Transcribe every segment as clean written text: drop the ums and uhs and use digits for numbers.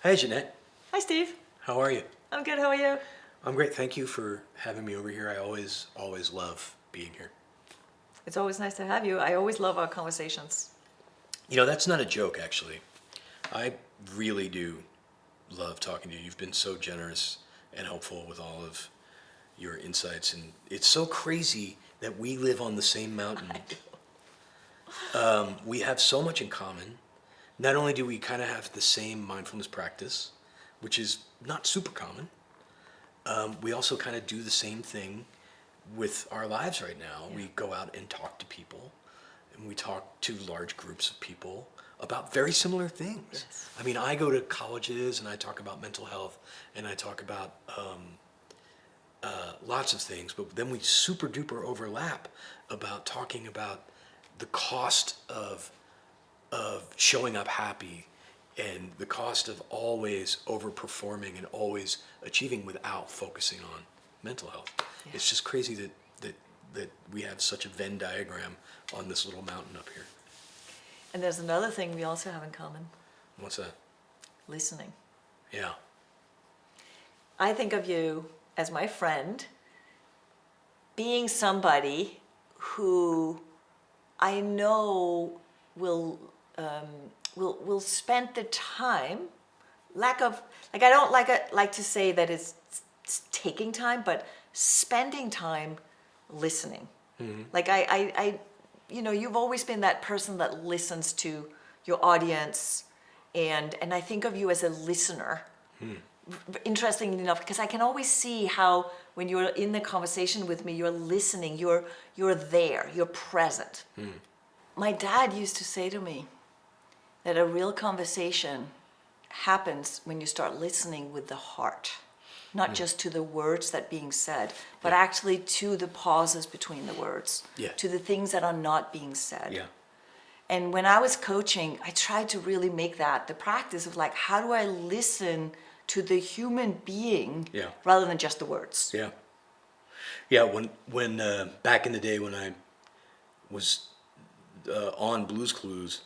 Hey, Jeanette. Hi, Steve. How are you? I'm good. How are you? I'm great. Thank you for having me over here. I always love being here. It's always nice to have you. I always love our conversations. You know, that's not a joke, actually. I really do love talking to you. You've been so generous and helpful with all of your insights. And it's so crazy that we live on the same mountain. We have so much in common. Not only do we kind of have the same mindfulness practice, which is not super common, we also kind of do the same thing with our lives right now. Yeah. We go out and talk to people, and we talk to large groups of people about very similar things. Yes. I mean, I go to colleges and I talk about mental health and I talk about lots of things, but then we super duper overlap about talking about the cost of showing up happy and the cost of always overperforming and always achieving without focusing on mental health. Yeah. It's just crazy that we have such a Venn diagram on this little mountain up here. And there's another thing we also have in common: What's that? listening. Yeah. I think of you as my friend, being somebody who I know will spend the time. I don't like to say that it's taking time, but spending time listening. Mm-hmm. Like you've always been that person that listens to your audience, and I think of you as a listener. Interestingly enough, because I can always see how when you're in the conversation with me, you're listening, you're there, you're present. My dad used to say to me that a real conversation happens when you start listening with the heart, not just to the words that being said, but actually to the pauses between the words, to the things that are not being said. Yeah. And when I was coaching, I tried to really make that the practice of like, how do I listen to the human being rather than just the words? Yeah. Yeah. When back in the day when I was on Blues Clues,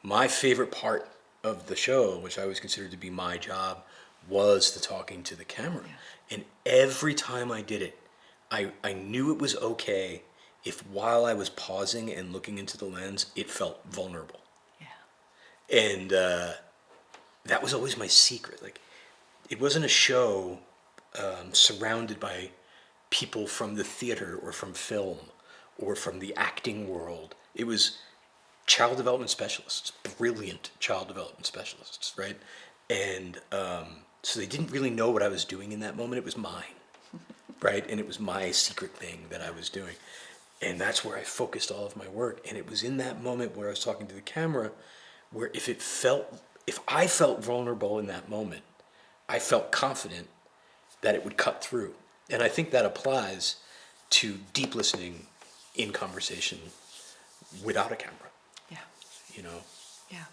my favorite part of the show, which I always considered to be my job, was the talking to the camera. Yeah. And every time I did it, I knew it was okay if while I was pausing and looking into the lens, it felt vulnerable. Yeah. And that was always my secret. Like, it wasn't a show surrounded by people from the theater or from film or from the acting world. It was child development specialists, brilliant child development specialists, right? And so they didn't really know what I was doing in that moment. It was mine, right? And it was my secret thing that I was doing. And that's where I focused all of my work. And it was in that moment where I was talking to the camera where if I felt vulnerable in that moment, I felt confident that it would cut through. And I think that applies to deep listening in conversation without a camera. Yeah. You know? Yeah.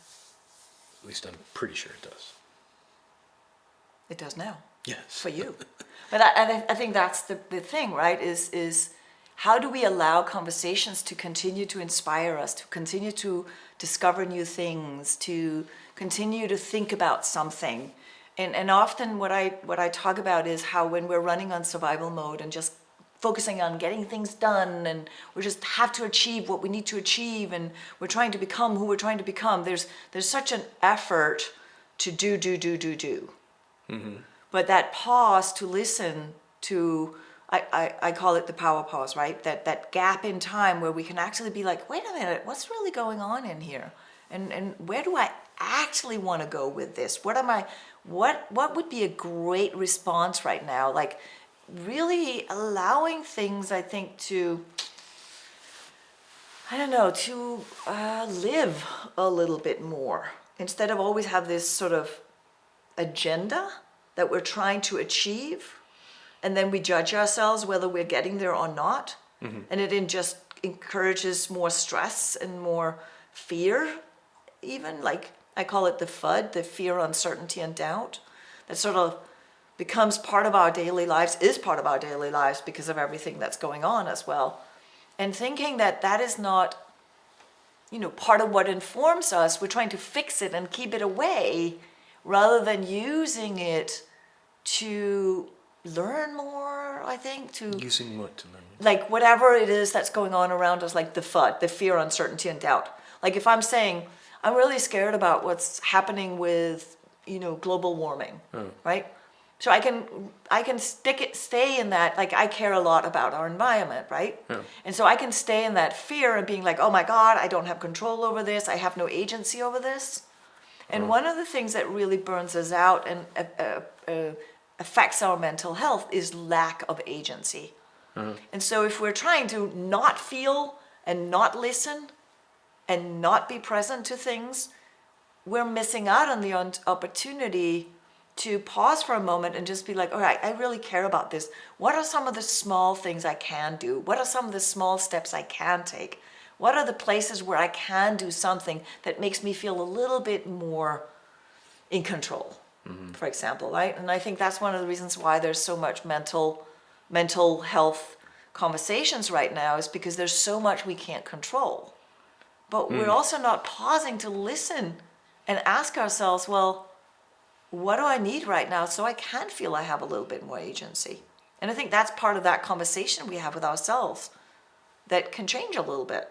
At least I'm pretty sure it does. It does now. Yes. For you. But I think that's the thing, right? Is how do we allow conversations to continue to inspire us, to continue to discover new things, to continue to think about something? And often what I talk about is how when we're running on survival mode and just focusing on getting things done, and we just have to achieve what we need to achieve, and we're trying to become who we're trying to become, there's such an effort to do. Mm-hmm. But that pause to listen to, I call it the power pause, right? That gap in time where we can actually be like, wait a minute, what's really going on in here? And where do I actually want to go with this? What would be a great response right now? Like, really allowing things, I think, to live a little bit more, instead of always have this sort of agenda that we're trying to achieve, and then we judge ourselves whether we're getting there or not. Mm-hmm. And it just encourages more stress and more fear, even. Like, I call it the FUD, the fear, uncertainty, and doubt, that sort of becomes part of our daily lives, is part of our daily lives because of everything that's going on as well. And thinking that is not, part of what informs us, we're trying to fix it and keep it away, rather than using it to learn more, I think, to Using what to learn? like whatever it is that's going on around us, like the FUD, the fear, uncertainty, and doubt. Like if I'm saying, I'm really scared about what's happening with, global warming, right? So I can stay in that, like I care a lot about our environment, right? Yeah. And so I can stay in that fear and being like, oh my God, I don't have control over this, I have no agency over this. And one of the things that really burns us out and affects our mental health is lack of agency. And so if we're trying to not feel and not listen and not be present to things, we're missing out on the opportunity to pause for a moment and just be like, all right, I really care about this. What are some of the small things I can do? What are some of the small steps I can take? What are the places where I can do something that makes me feel a little bit more in control, for example, right? And I think that's one of the reasons why there's so much mental health conversations right now, is because there's so much we can't control. But we're also not pausing to listen and ask ourselves, well, what do I need right now so I can feel I have a little bit more agency? And I think that's part of that conversation we have with ourselves that can change a little bit.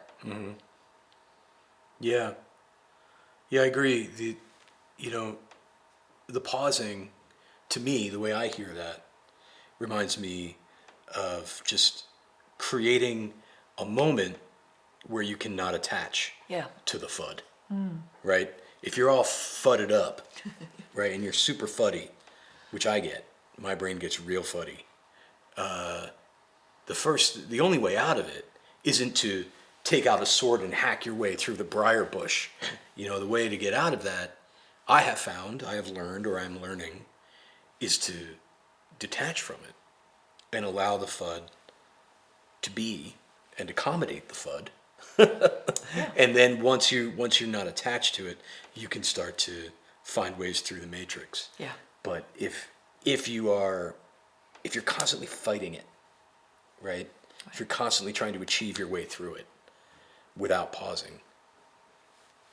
Yeah. Yeah, I agree. The pausing, to me, the way I hear that, reminds me of just creating a moment where you cannot attach Yeah. to the FUD, right? If you're all fudded up, right, and you're super fuddy, which I get, my brain gets real fuddy. The only way out of it isn't to take out a sword and hack your way through the briar bush. The way to get out of that, I have learned, or I'm learning, is to detach from it and allow the FUD to be and accommodate the FUD. And then once you're not attached to it, you can start to find ways through the matrix. Yeah. But if you're constantly fighting it, right? If you're constantly trying to achieve your way through it without pausing,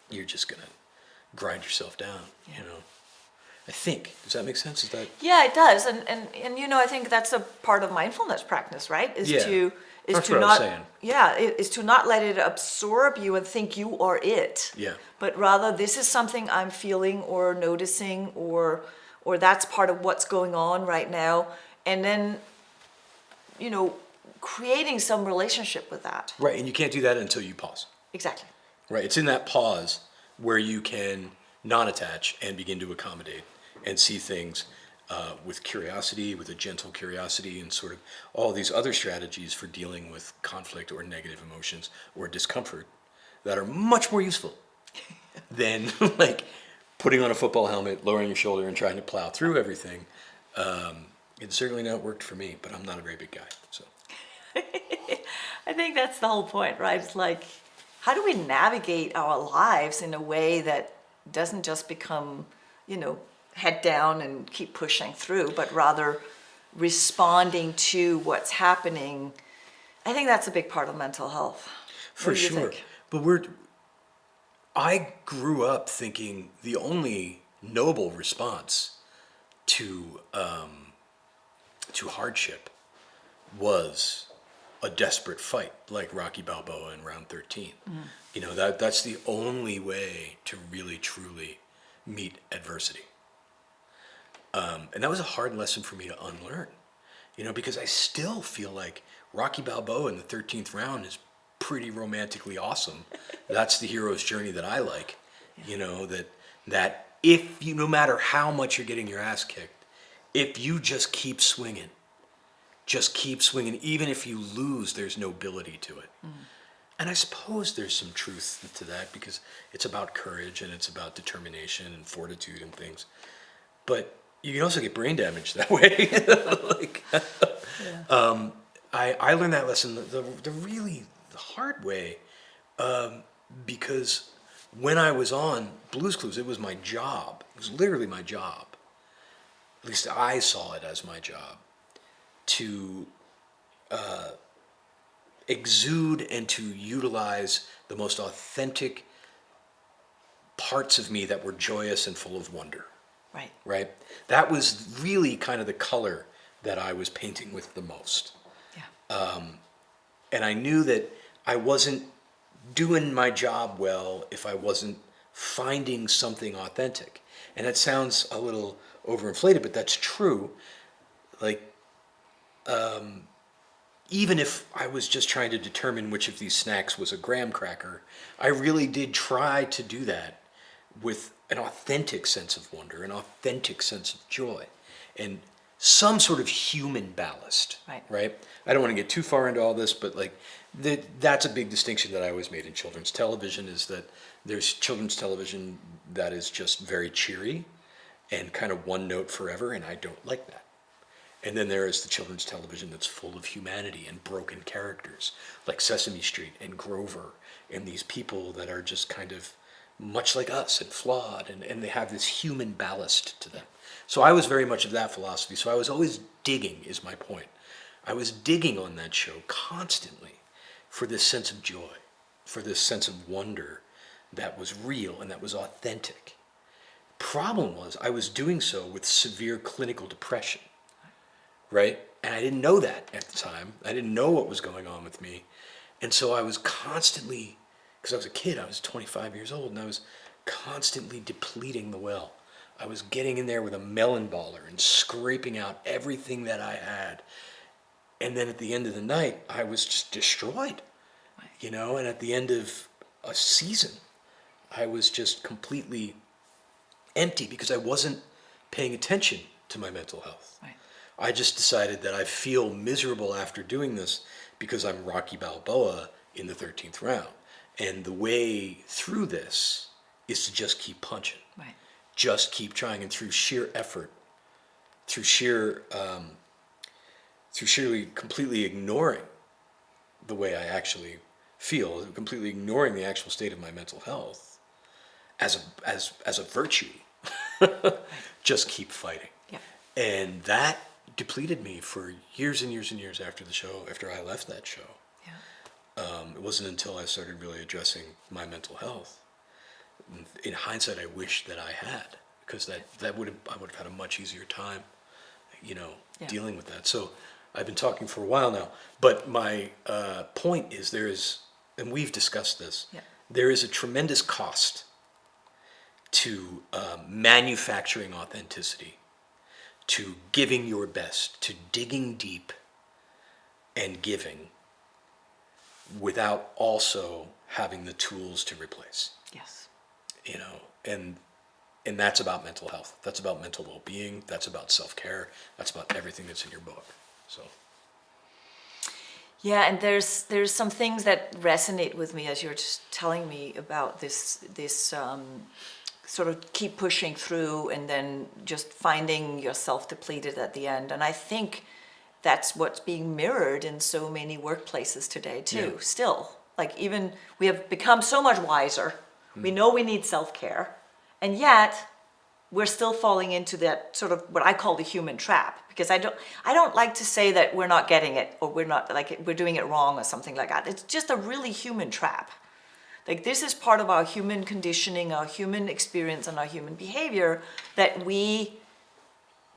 you're just gonna grind yourself down. I think. Does that make sense? Is that? Yeah, it does. And I think that's a part of mindfulness practice, right? Is Yeah. to That's what I was saying. Yeah, is to not let it absorb you and think you are it. Yeah. But rather, this is something I'm feeling or noticing, or that's part of what's going on right now. And then, creating some relationship with that. Right, and you can't do that until you pause. Exactly. Right, it's in that pause where you can non-attach and begin to accommodate and see things with curiosity, with a gentle curiosity, and sort of all these other strategies for dealing with conflict or negative emotions or discomfort that are much more useful than like putting on a football helmet, lowering your shoulder, and trying to plow through everything. It's certainly not worked for me, but I'm not a very big guy, so. I think that's the whole point, right? It's like, how do we navigate our lives in a way that doesn't just become, head down and keep pushing through, but rather responding to what's happening? I think that's a big part of mental health. For What do you sure. think? But I grew up thinking the only noble response to hardship was a desperate fight, like Rocky Balboa in Round 13. That's the only way to really truly meet adversity. And that was a hard lesson for me to unlearn, because I still feel like Rocky Balboa in the 13th round is pretty romantically awesome. That's the hero's journey that I like, that if no matter how much you're getting your ass kicked, if you just keep swinging, even if you lose, there's nobility to it. And I suppose there's some truth to that, because it's about courage and it's about determination and fortitude and things. But you can also get brain damage that way. I learned that lesson the really hard way, because when I was on Blues Clues, it was my job. It was literally my job. At least I saw it as my job to exude and to utilize the most authentic parts of me that were joyous and full of wonder. Right. right? That was really kind of the color that I was painting with the most. Yeah. And I knew that I wasn't doing my job well if I wasn't finding something authentic. And that sounds a little overinflated, but that's true. Like, even if I was just trying to determine which of these snacks was a graham cracker, I really did try to do that with an authentic sense of wonder, an authentic sense of joy, and some sort of human ballast. Right. I don't want to get too far into all this, but like that's a big distinction that I always made in children's television, is that there's children's television that is just very cheery and kind of one note forever, and I don't like that. And then there is the children's television that's full of humanity and broken characters, like Sesame Street and Grover, and these people that are just kind of much like us and flawed, and they have this human ballast to them. So I was very much of that philosophy. So I was always digging, is my point. I was digging on that show constantly for this sense of joy, for this sense of wonder that was real and that was authentic. Problem was, I was doing so with severe clinical depression, right? And I didn't know that at the time. I didn't know what was going on with me. And so I was constantly, because I was a kid, I was 25 years old, and I was constantly depleting the well. I was getting in there with a melon baller and scraping out everything that I had. And then at the end of the night, I was just destroyed, and at the end of a season, I was just completely empty because I wasn't paying attention to my mental health. Right. I just decided that I feel miserable after doing this because I'm Rocky Balboa in the 13th round. And the way through this is to just keep punching. Right. Just keep trying, and through sheer effort, through sheerly completely ignoring the way I actually feel, completely ignoring the actual state of my mental health as a virtue, just keep fighting. Yeah. And that depleted me for years and years and years after I left that show. Yeah. It wasn't until I started really addressing my mental health. In hindsight, I wish that I had, because I would have had a much easier time, dealing with that. So I've been talking for a while now, but my point is and we've discussed this, there is a tremendous cost to manufacturing authenticity, to giving your best, to digging deep and giving, without also having the tools to replace. Yes. And that's about mental health. That's about mental well-being. That's about self-care. That's about everything that's in your book. So. Yeah, and there's some things that resonate with me as you're just telling me about this sort of keep pushing through and then just finding yourself depleted at the end. And I think that's what's being mirrored in so many workplaces today too. Yeah. Still, like, even we have become so much wiser. We know we need self-care, and yet we're still falling into that sort of what I call the human trap, because I don't like to say that we're not getting it, or we're doing it wrong or something like that. It's just a really human trap. Like, this is part of our human conditioning, our human experience, and our human behavior, that we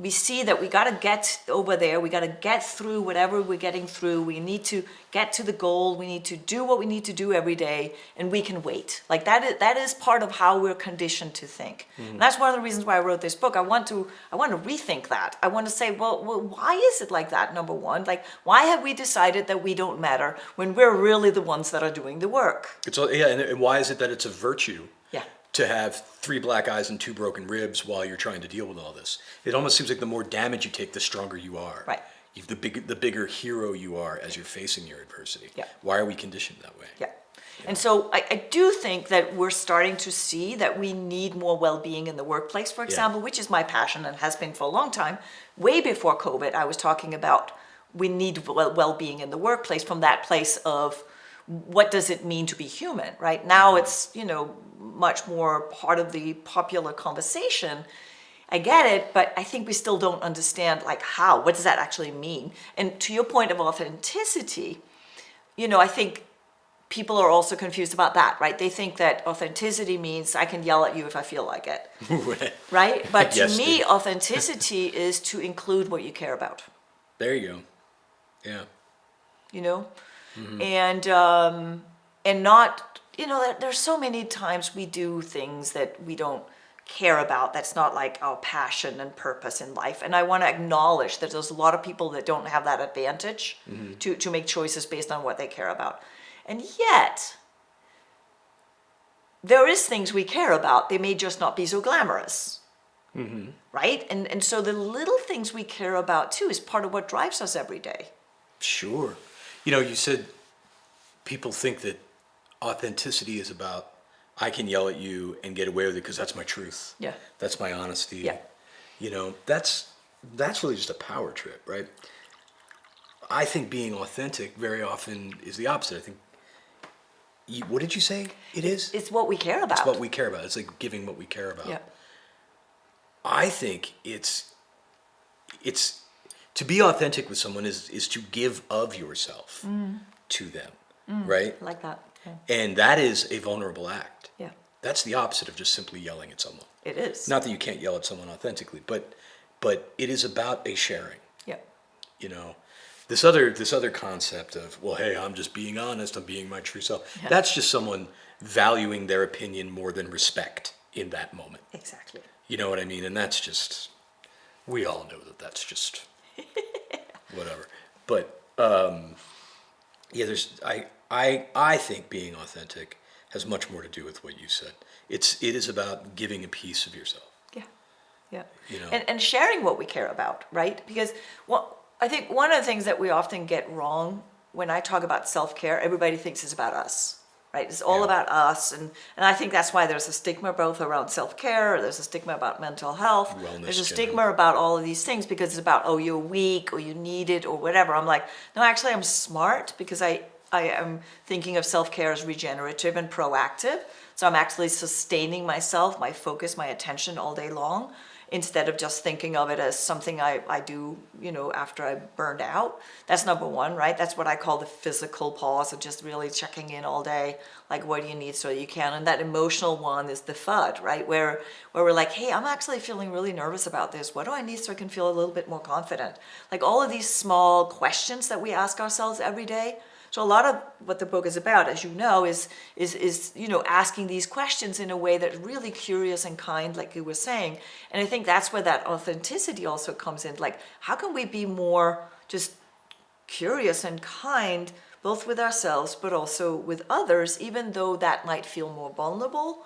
see that we got to get over there. We got to get through whatever we're getting through. We need to get to the goal. We need to do what we need to do every day, and we can wait. Like, that is part of how we're conditioned to think. Mm-hmm. And that's one of the reasons why I wrote this book. I want to rethink that. I want to say, well, why is it like that? Number one, like, why have we decided that we don't matter when we're really the ones that are doing the work? And why is it that it's a virtue? Yeah. To have 3 black eyes and 2 broken ribs while you're trying to deal with all this. It almost seems like the more damage you take, the stronger you are. Right. The bigger hero you are as you're facing your adversity. Yeah. Why are we conditioned that way? Yeah. And so I do think that we're starting to see that we need more well-being in the workplace, for example, which is my passion and has been for a long time. Way before COVID, I was talking about we need well-being in the workplace from that place of what does it mean to be human, right? Now it's, much more part of the popular conversation. I get it, but I think we still don't understand, like, what does that actually mean? And to your point of authenticity, I think people are also confused about that, right? They think that authenticity means I can yell at you if I feel like it, right? But to Yes, me, dude. authenticity is to include what you care about, There you go. Yeah. you know? And not, there's so many times we do things that we don't care about. That's not like our passion and purpose in life. And I want to acknowledge that there's a lot of people that don't have that advantage to make choices based on what they care about. And yet, there is things we care about. They may just not be so glamorous, right? And so the little things we care about too is part of what drives us every day. Sure. You said people think that authenticity is about I can yell at you and get away with it because that's my truth. Yeah. That's my honesty. Yeah. That's really just a power trip, right? I think being authentic very often is the opposite. I think what did you say it is? It's what we care about. It's what we care about. It's like giving what we care about. Yeah. I think it's to be authentic with someone is to give of yourself to them, right? I like that. Yeah. And that is a vulnerable act. Yeah. That's the opposite of just simply yelling at someone. It is. Not that you can't yell at someone authentically, but it is about a sharing. Yeah. This other concept of, well, hey, I'm just being honest, I'm being my true self. Yeah. That's just someone valuing their opinion more than respect in that moment. Exactly. You know what I mean? And that's just, we all know that that's just whatever. But yeah, I think being authentic has much more to do with what you said. It is about giving a piece of yourself. Yeah. Yeah. You know. And sharing what we care about, right? Because I think one of the things that we often get wrong when I talk about self-care, everybody thinks it's about us, right? It's all Yeah. about us. And I think that's why there's a stigma both around self-care, there's a stigma about mental health, Wellness, there's a generally. stigma about all of these things because it's about, oh, you're weak or you need it or whatever. I'm like, no, actually I'm smart because I am thinking of self-care as regenerative and proactive. So I'm actually sustaining myself, my focus, my attention all day long, instead of just thinking of it as something I do, after I burned out. That's number one, right? That's what I call the physical pause of just really checking in all day, like what do you need so you can. And that emotional one is the FUD, right? Where we're like, hey, I'm actually feeling really nervous about this. What do I need so I can feel a little bit more confident? Like all of these small questions that we ask ourselves every day. So a lot of what the book is about, as you know, is asking these questions in a way that's really curious and kind, like you were saying. And I think that's where that authenticity also comes in. Like, how can we be more just curious and kind, both with ourselves, but also with others, even though that might feel more vulnerable?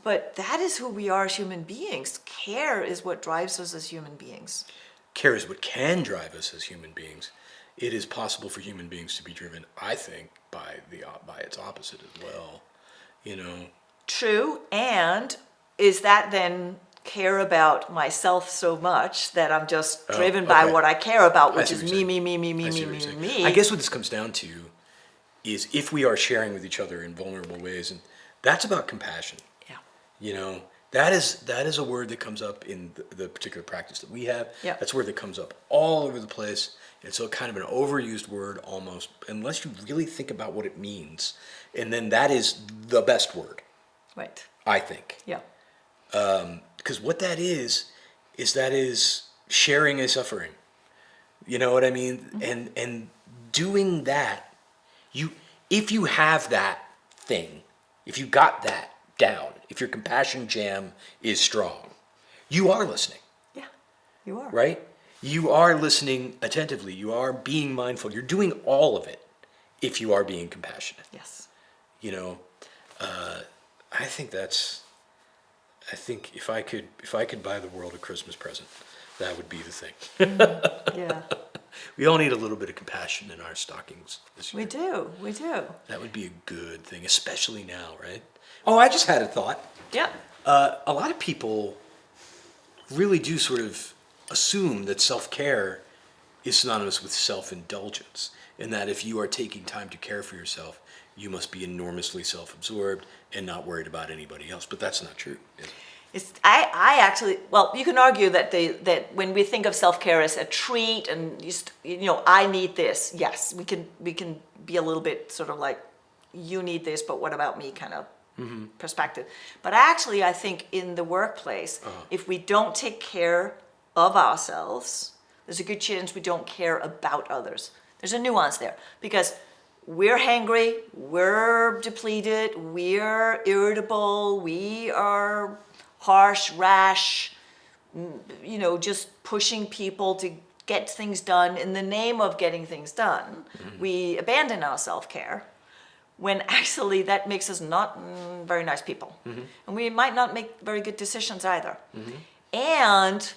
But that is who we are as human beings. Care is what drives us as human beings. Care is what can drive us as human beings. It is possible for human beings to be driven, I think, by its opposite as well. True. And is that then care about myself so much that I'm just driven by okay. what I care about, I which see is what me, you're me, saying. me, me, me, I see me, what me, you're saying. me. I guess what this comes down to is if we are sharing with each other in vulnerable ways, and that's about compassion. Yeah. That is a word that comes up in the particular practice that we have. Yeah. That's a word that comes up all over the place. It's a kind of an overused word almost, unless you really think about what it means. And then that is the best word, Right. I think. Yeah. Because what that is sharing a suffering. You know what I mean? Mm-hmm. And doing that, if you have that thing, if you got that down, if your compassion jam is strong, you are listening. Yeah. You are. Right? You are listening attentively. You are being mindful. You're doing all of it if you are being compassionate. Yes. I think if I could buy the world a Christmas present, that would be the thing. Yeah. We all need a little bit of compassion in our stockings this year. We do. We do. That would be a good thing, especially now, right? Oh, I just had a thought. Yeah. A lot of people really do sort of assume that self-care is synonymous with self-indulgence, and that if you are taking time to care for yourself, you must be enormously self-absorbed and not worried about anybody else. But that's not true. I actually, well, you can argue that that when we think of self-care as a treat and I need this. Yes, we can be a little bit sort of like you need this, but what about me kind of perspective. But actually, I think in the workplace, if we don't take care of ourselves, there's a good chance we don't care about others. There's a nuance there because we're hangry, we're depleted, we're irritable, we are harsh, rash, just pushing people to get things done in the name of getting things done. We abandon our self-care when actually that makes us not very nice people. And we might not make very good decisions either. And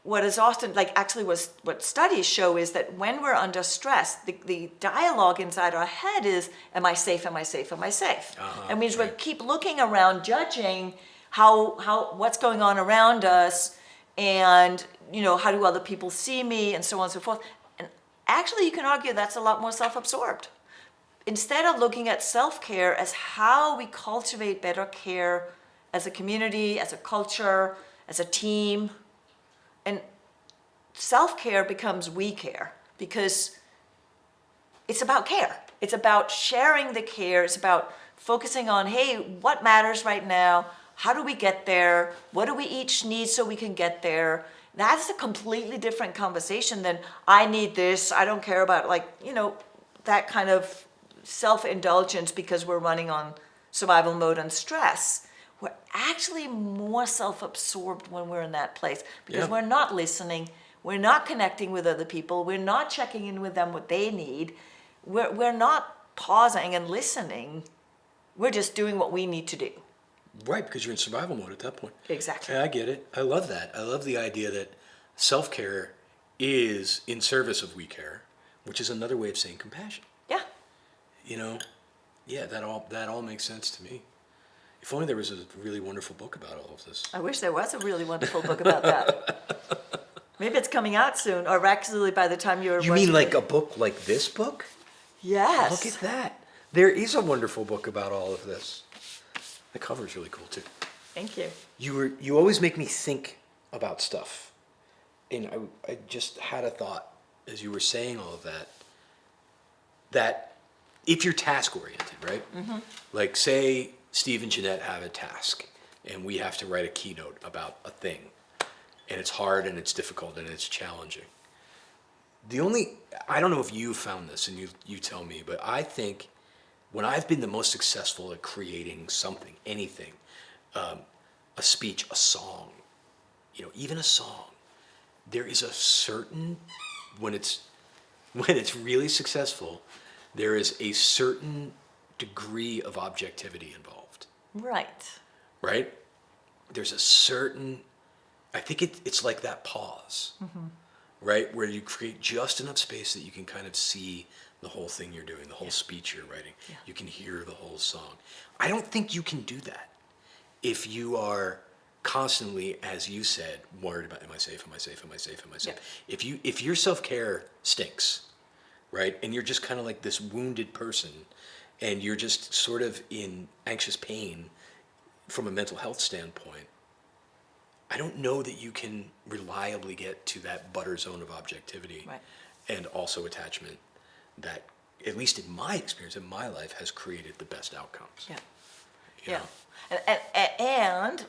what is often, what studies show is that when we're under stress, the dialogue inside our head is, am I safe, am I safe, am I safe? That means we keep looking around, judging what's going on around us, and how do other people see me, and so on and so forth. And actually, you can argue that's a lot more self-absorbed. Instead of looking at self-care as how we cultivate better care as a community, as a culture, as a team, and self-care becomes we care because it's about care. It's about sharing the care. It's about focusing on, hey, what matters right now? How do we get there? What do we each need so we can get there? That's a completely different conversation than I need this. I don't care about that kind of self-indulgence because we're running on survival mode and stress. We're actually more self-absorbed when we're in that place because we're not listening, we're not connecting with other people, we're not checking in with them what they need, we're not pausing and listening, we're just doing what we need to do. Right, because you're in survival mode at that point. Exactly. Yeah, I get it. I love that. I love the idea that self-care is in service of we care, which is another way of saying compassion. Yeah. That all makes sense to me. If only there was a really wonderful book about all of this. I wish there was a really wonderful book about that. Maybe it's coming out soon, or actually by the time you're... You mean like a book like this book? Yes. Look at that. There is a wonderful book about all of this. The cover's really cool too. Thank you. You always make me think about stuff. And I just had a thought as you were saying all of that if you're task-oriented, right? Like say Steve and Jeanette have a task and we have to write a keynote about a thing. And it's hard and it's difficult and it's challenging. I don't know if you found this and you tell me, but I think when I've been the most successful at creating something, anything, a speech, a song, even a song, there is a certain, when it's really successful, there is a certain degree of objectivity involved. Right. Right? There's a certain, I think it's like that pause, right? Where you create just enough space that you can kind of see the whole thing you're doing, the whole speech you're writing. Yeah. You can hear the whole song. I don't think you can do that if you are constantly, as you said, worried about, am I safe, am I safe, am I safe, am I safe? Yeah. If your self-care stinks, right, and you're just kind of like this wounded person, and you're just sort of in anxious pain from a mental health standpoint, I don't know that you can reliably get to that butter zone of objectivity and also attachment that, at least in my experience, in my life, has created the best outcomes. Yeah. And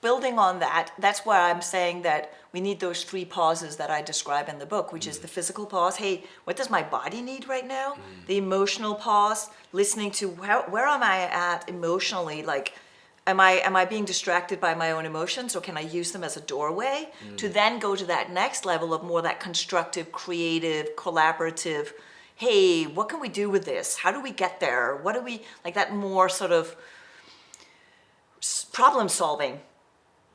building on that, that's why I'm saying that we need those 3 pauses that I describe in the book, which is the physical pause. Hey, what does my body need right now? The emotional pause, listening to where am I at emotionally? Like, am I being distracted by my own emotions, or can I use them as a doorway to then go to that next level of more that constructive, creative, collaborative, hey, what can we do with this? How do we get there? What do we, like that more sort of problem solving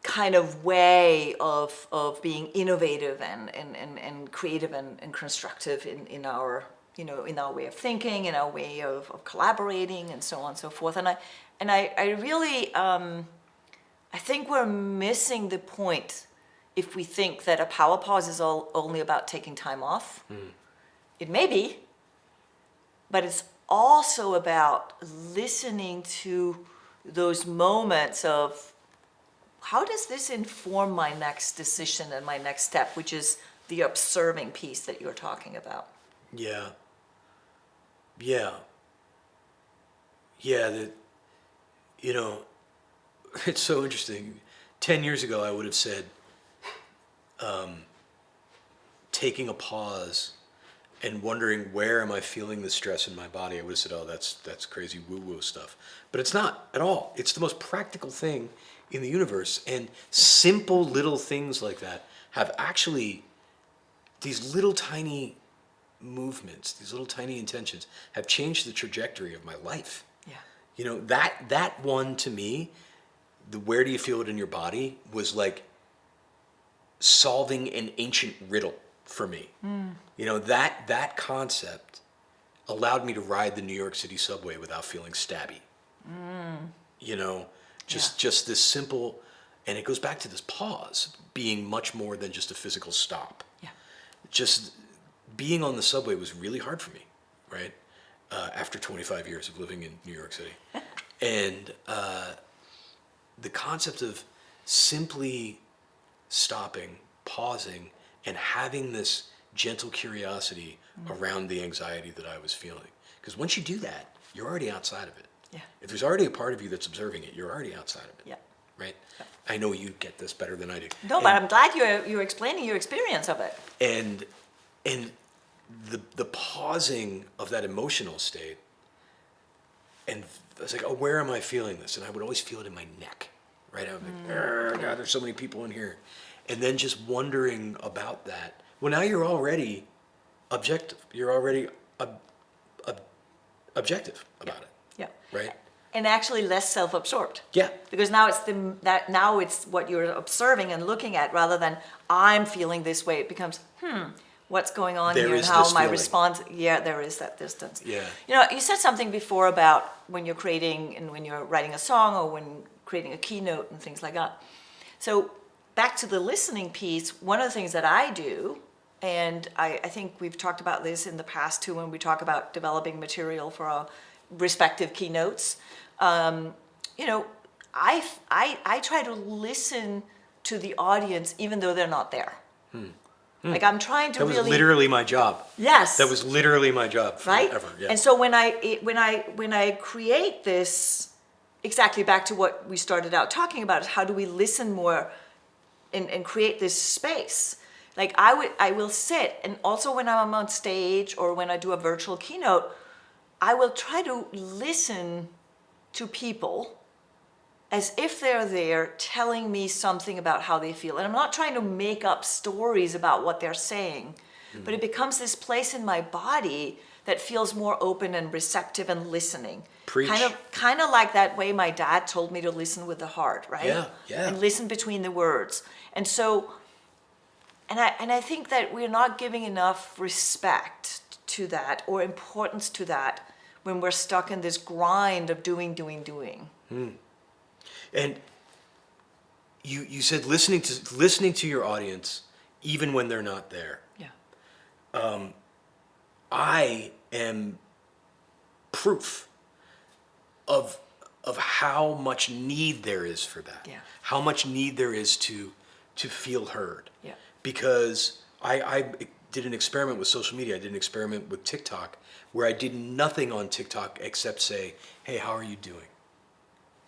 kind of way of being innovative and creative and constructive in our, in our way of thinking, in our way of collaborating, and so on and so forth. And I really, I think we're missing the point if we think that a power pause is only about taking time off. It may be, but it's also about listening to those moments of, how does this inform my next decision and my next step, which is the observing piece that you're talking about. Yeah. Yeah, you know, it's so interesting. 10 years ago, I would have said, taking a pause and wondering where am I feeling the stress in my body, I would have said, oh, that's crazy woo-woo stuff. But it's not at all. It's the most practical thing in the universe. And simple little things like that have actually, these little tiny movements, these little tiny intentions have changed the trajectory of my life. Yeah. You know, that one to me, the where do you feel it in your body, was like solving an ancient riddle for me. You know, that concept allowed me to ride the New York City subway without feeling stabby. You know, just this simple, and it goes back to this pause being much more than just a physical stop. Yeah. Just being on the subway was really hard for me, right? After 25 years of living in New York City. And the concept of simply stopping, pausing, and having this gentle curiosity around the anxiety that I was feeling. Because once you do that, you're already outside of it. Yeah. If there's already a part of you that's observing it, you're already outside of it. Yeah. Right? Yeah. I know you get this better than I do. No, but I'm glad you're explaining your experience of it. And the pausing of that emotional state, and I was like, oh, where am I feeling this? And I would always feel it in my neck, right? I would be like, God, there's so many people in here. And then just wondering about that. Well, now you're already objective. You're already objective about it. Yeah. Right? And actually less self-absorbed. Yeah. Because now it's what you're observing and looking at rather than I'm feeling this way. It becomes, what's going on There here and is how this my feeling. response. Yeah, there is that distance. Yeah. You know, you said something before about when you're creating and when you're writing a song or when creating a keynote and things like that. So back to the listening piece, one of the things that I do, and I think we've talked about this in the past too when we talk about developing material for our respective keynotes, you know, I try to listen to the audience even though they're not there. Like I'm trying to That was really literally my job. Yes. That was literally my job right. forever. Yeah. And so when I create this, exactly back to what we started out talking about, is how do we listen more and create this space? Like I will sit, and also when I'm on stage or when I do a virtual keynote, I will try to listen to people as if they're there telling me something about how they feel. And I'm not trying to make up stories about what they're saying, but it becomes this place in my body that feels more open and receptive and listening. Preach. Kind of like that way my dad told me to listen with the heart, right? Yeah, yeah. And listen between the words. And so, and I think that we're not giving enough respect to that or importance to that when we're stuck in this grind of doing. And you said listening to your audience even when they're not there. Yeah. I am proof of how much need there is for that. Yeah. How much need there is to feel heard. Yeah. Because I did an experiment with social media. I did an experiment with TikTok where I did nothing on TikTok except say, hey, how are you doing?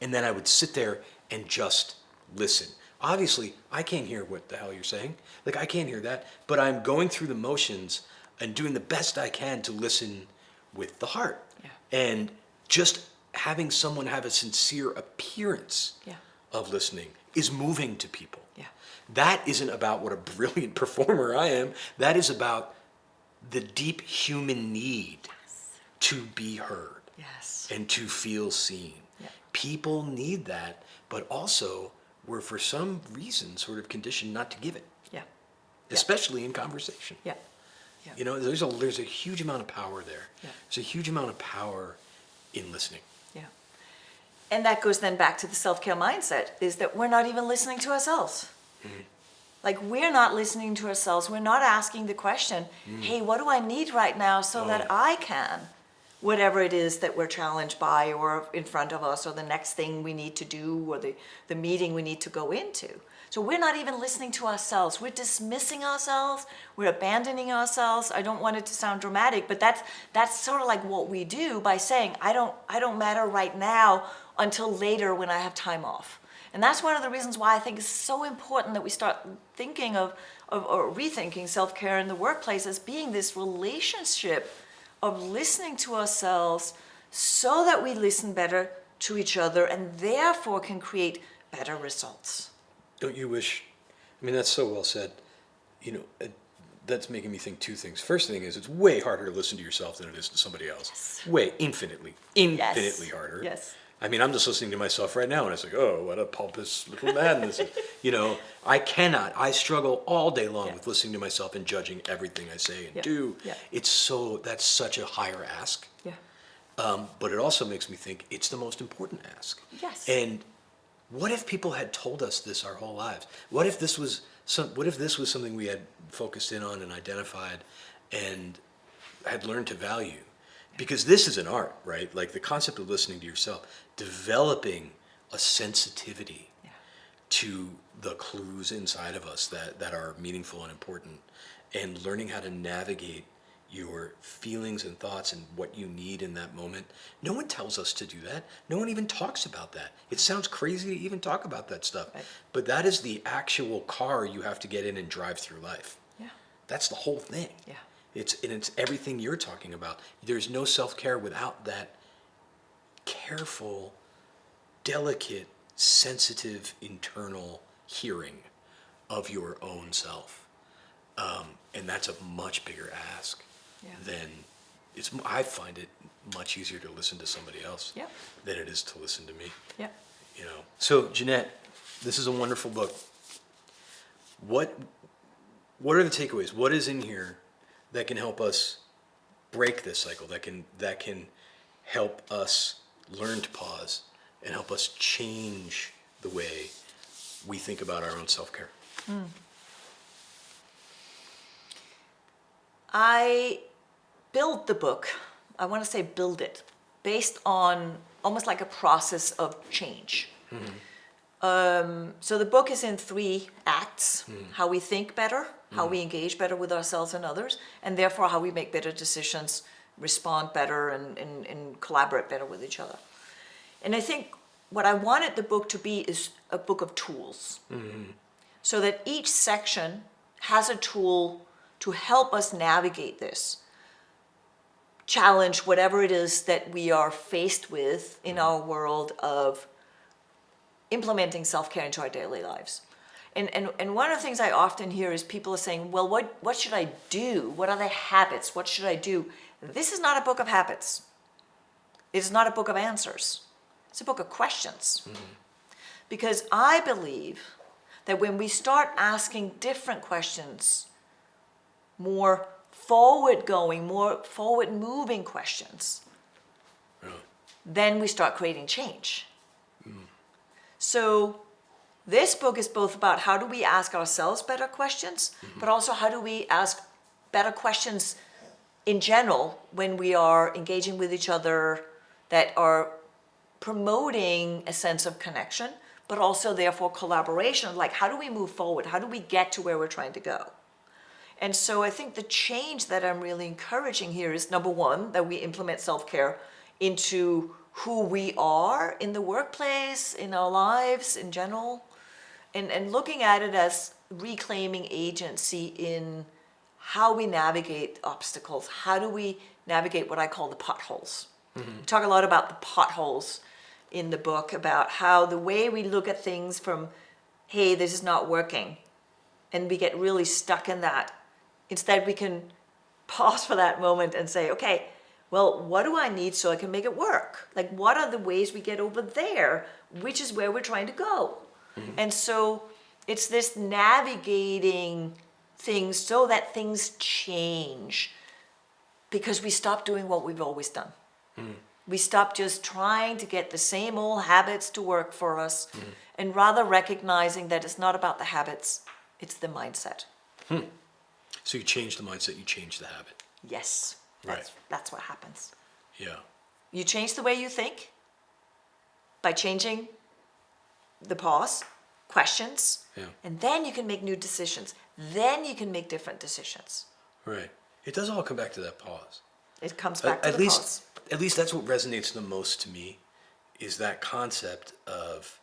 And then I would sit there and just listen. Obviously, I can't hear what the hell you're saying. Like, I can't hear that. But I'm going through the motions and doing the best I can to listen with the heart. Yeah. And just having someone have a sincere appearance Yeah. of listening is moving to people. Yeah. That isn't about what a brilliant performer I am. That is about the deep human need to be heard Yes. and to feel seen. Yeah. People need that, but also we're for some reason sort of conditioned not to give it, Yeah. especially in conversation. Yeah. Yeah. You know, there's a huge amount of power there. Yeah. There's a huge amount of power in listening. Yeah. And that goes then back to the self-care mindset, is that we're not even listening to ourselves. Mm-hmm. Like we're not listening to ourselves. We're not asking the question, hey, what do I need right now so that I can whatever it is that we're challenged by or in front of us, or the next thing we need to do, or the meeting we need to go into. So we're not even listening to ourselves. We're dismissing ourselves. We're abandoning ourselves. I don't want it to sound dramatic, but that's sort of like what we do by saying, I don't matter right now until later when I have time off. And that's one of the reasons why I think it's so important that we start thinking of or rethinking self-care in the workplace as being this relationship of listening to ourselves so that we listen better to each other and therefore can create better results. Don't you wish? I mean, that's so well said. That's making me think two things. First thing is, it's way harder to listen to yourself than it is to somebody else. Yes. Way, infinitely harder. Yes. I mean, I'm just listening to myself right now, and it's like, oh, what a pompous little man this is. I struggle all day long with listening to myself and judging everything I say and do. Yeah. That's such a higher ask. Yeah. But it also makes me think it's the most important ask. Yes. And what if people had told us this our whole lives? What if this was something we had focused in on and identified and had learned to value? Because this is an art, right? Like the concept of listening to yourself, developing a sensitivity to the clues inside of us that are meaningful and important, and learning how to navigate your feelings and thoughts and what you need in that moment. No one tells us to do that. No one even talks about that. It sounds crazy to even talk about that stuff. Right. But that is the actual car you have to get in and drive through life. Yeah. That's the whole thing. Yeah. It's everything you're talking about. There's no self-care without that careful, delicate, sensitive, internal hearing of your own self. And that's a much bigger ask than I find it much easier to listen to somebody else than it is to listen to me. Yeah. So Jeanette, this is a wonderful book. What are the takeaways? What is in here that can help us break this cycle, that can help us learn to pause and help us change the way we think about our own self-care? I built the book, I want to say build it, based on almost like a process of change. So the book is in 3 acts: how we think better, how we engage better with ourselves and others, and therefore how we make better decisions, respond better, and collaborate better with each other. And I think what I wanted the book to be is a book of tools, so that each section has a tool to help us navigate this challenge, whatever it is that we are faced with in our world of implementing self-care into our daily lives. And one of the things I often hear is people are saying, well, what should I do? What are the habits? What should I do? This is not a book of habits. It is not a book of answers. It's a book of questions. Because I believe that when we start asking different questions, more forward-going, more forward-moving questions, then we start creating change. So this book is both about how do we ask ourselves better questions, but also how do we ask better questions in general when we are engaging with each other that are promoting a sense of connection, but also therefore collaboration. Like, how do we move forward? How do we get to where we're trying to go? And so I think the change that I'm really encouraging here is, number one, that we implement self-care into who we are in the workplace, in our lives in general, and looking at it as reclaiming agency in how we navigate obstacles. How do we navigate what I call the potholes? We talk a lot about the potholes in the book, about how the way we look at things from, hey, this is not working, and we get really stuck in that. Instead, we can pause for that moment and say, okay, well, what do I need so I can make it work? Like, what are the ways we get over there, which is where we're trying to go? And so it's this navigating things so that things change, because we stop doing what we've always done. We stop just trying to get the same old habits to work for us, and rather recognizing that it's not about the habits, it's the mindset. So you change the mindset, you change the habit. Yes, that's what happens. Yeah. You change the way you think by changing the pause, questions, Yeah. and then you can make new decisions. Then you can make different decisions. Right. It does all come back to that pause. It comes back to At the least, pause. at least that's what resonates the most to me, is that concept of,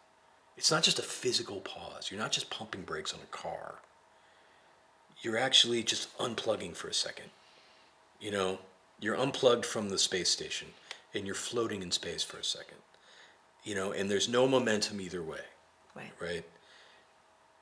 it's not just a physical pause. You're not just pumping brakes on a car. You're actually just unplugging for a second. You know, you're unplugged from the space station and you're floating in space for a second. You know, and there's no momentum either way, Right. right?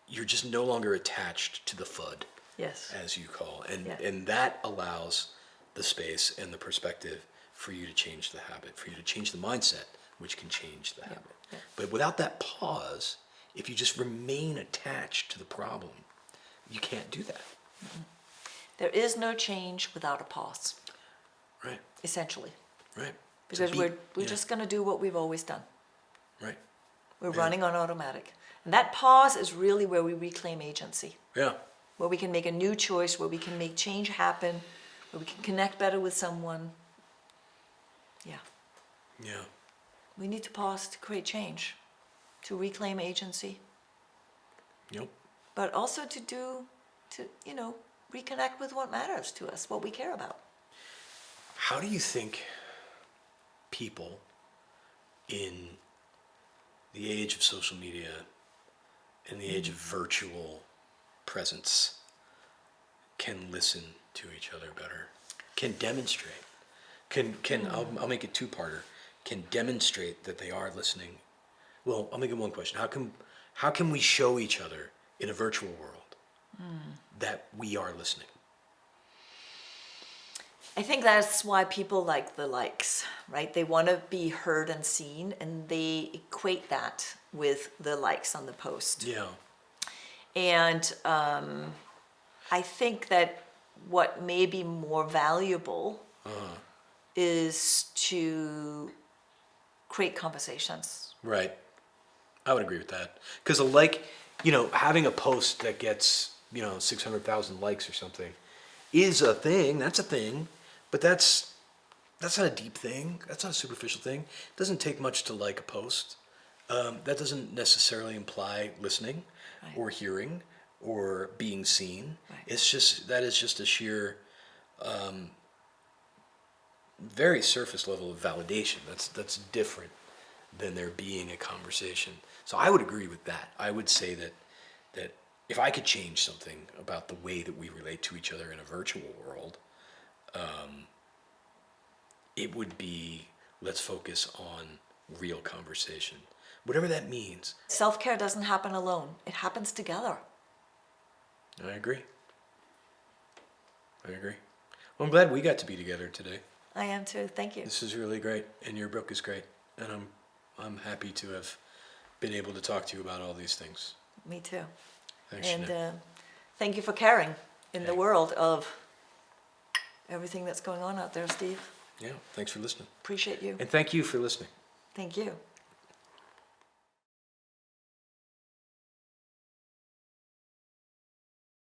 You're just no longer attached to the FUD, Yes. as you call, Yeah. and that allows the space and the perspective for you to change the habit, for you to change the mindset, which can change the habit. Yeah. But without that pause, if you just remain attached to the problem, you can't do that. There is no change without a pause, Right, essentially. right. Because To be- we're yeah, just going to do what we've always done. right. We're Yeah. running on automatic. And that pause is really where we reclaim agency, Yeah, where we can make a new choice, where we can make change happen, where we can connect better with someone. Yeah. yeah, We need to pause to create change, to reclaim agency, yep. but also to reconnect with what matters to us, what we care about. How do you think people in the age of social media, in the age of virtual presence, can listen to each other better, can demonstrate, I'll make it two-parter, can demonstrate that they are listening? Well, I'll make it one question. How can we show each other in a virtual world that we are listening? I think that's why people like the likes, right? They want to be heard and seen, and they equate that with the likes on the post. Yeah, And I think that what may be more valuable is to create conversations. right. I would agree with that. Because having a post that gets, 600,000 likes or something is a thing. That's a thing. But that's not a deep thing. That's not a superficial thing. It doesn't take much to like a post. That doesn't necessarily imply listening Right. or hearing or being seen. Right. That is just a sheer, very surface level of validation. That's different than there being a conversation. So I would agree with that. I would say that if I could change something about the way that we relate to each other in a virtual world, it would be, let's focus on real conversation, whatever that means. Self-care doesn't happen alone. It happens together. I agree. Well, I'm glad we got to be together today. I am too. Thank you. This is really great, and your book is great, and I'm happy to have been able to talk to you about all these things. Me too. Thanks, And Jeanette. thank you for caring in the Hey. world of everything that's going on out there, Steve. Yeah, thanks for listening. Appreciate you. And thank you for listening. Thank you.